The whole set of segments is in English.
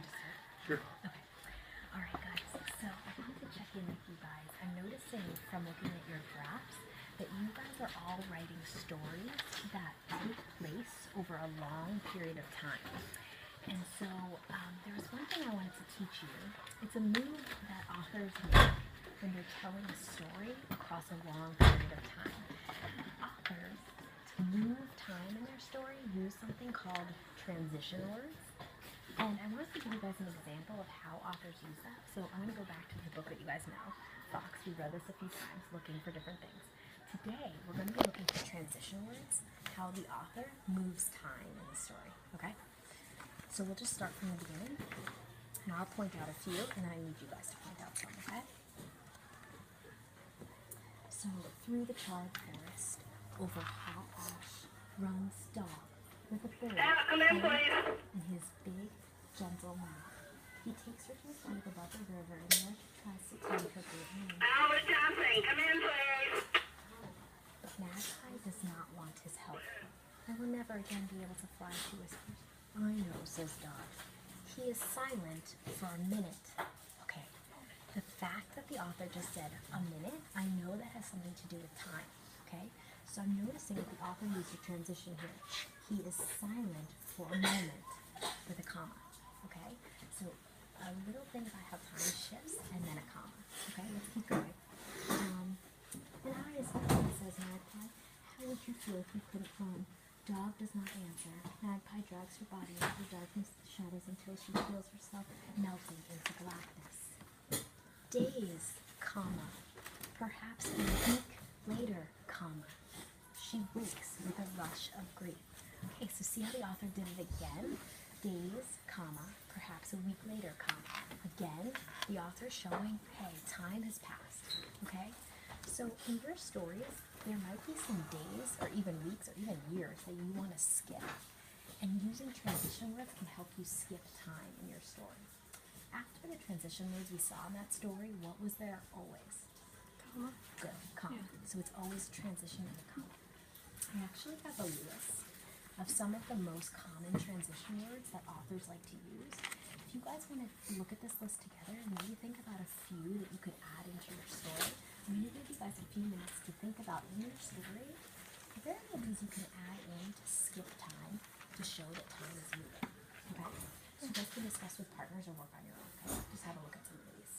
to start? Sure. Okay. All right, guys. So I wanted to check in with you guys. I'm noticing from looking at your drafts that you guys are all writing stories that take place over a long period of time. And so there was one thing I wanted to teach you. It's a move that authors make when they're telling a story across a long period of time. Authors, to move time in their story, use something called transition words. And I wanted to give you guys an example of how authors use that. So I'm going to go back to the book that you guys know, Fox. We read this a few times, looking for different things. Today, we're going to be looking for transition words, how the author moves time in the story, okay? So we'll just start from the beginning, and I'll point out a few, and then I need you guys to point out some, okay? So, through the charred forest, over hot ash, runs dog with a bird in his big, gentle mouth. He takes her to a cave above the river, and there he tries to take her great name. Albert Johnson, come in, please. Magpie does not want his help. I will never again be able to fly, she whispers. I know, says Dog. He is silent for a minute. Okay, the fact that the author just said a minute, I know that has something to do with time, okay? So I'm noticing that the author used a transition here. He is silent for a moment with a comma, okay? So a little thing about how time shifts and then a comma, okay? Let's keep going. And I is fine, says Magpie. How would you feel if you couldn't run? Dog does not answer. Magpie drags her body into the darkness of the shadows until she feels herself melting into blackness. Days, comma. Perhaps a week later, comma. She wakes with a rush of grief. Okay, so see how the author did it again? Days, comma. Perhaps a week later, comma. Again, the author's showing, hey, time has passed. Okay? So in your stories, there might be some days or even weeks or even years that you want to skip. And using transition words can help you skip time in your story. After the transition words we saw in that story, what was there always? Comma. Good, comma. Yeah. So it's always transition and a comma. I actually have a list of some of the most common transition words that authors like to use. If you guys want to look at this list together and maybe think about a few that you could add into your story, I'm going to give you guys a few minutes to think about in your story, are there any of these you can add in to skip time to show that time is moving? Okay? So you guys can discuss with partners or work on your own, okay? Just have a look at some of these.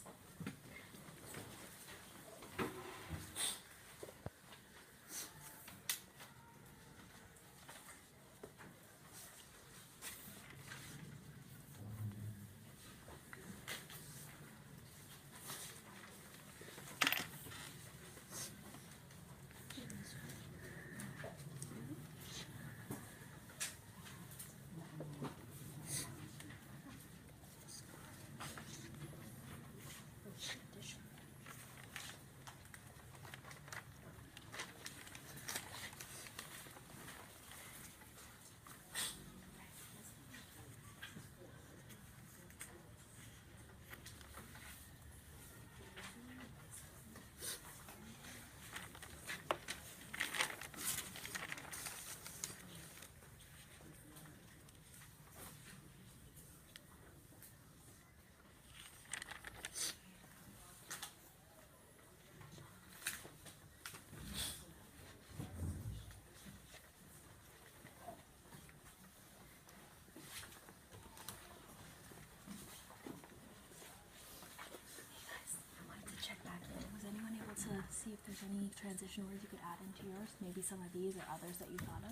To see if there's any transition words you could add into yours, maybe some of these or others that you thought of.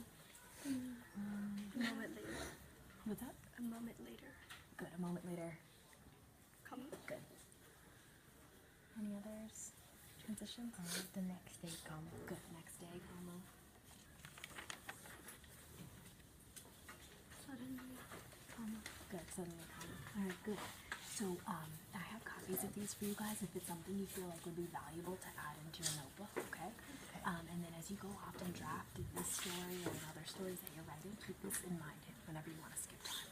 A moment later. What's that? A moment later. Good, a moment later. Comma. Good. Any others? Transitions? The next day, comma. Good, next day, comma. Suddenly, comma. Good, suddenly, comma. Alright, good. So, I have copies of these for you guys if it's something you feel like would be valuable to add into your notebook, okay? And then as you go off and draft this story or in other stories that you're writing, keep this in mind whenever you want to skip time.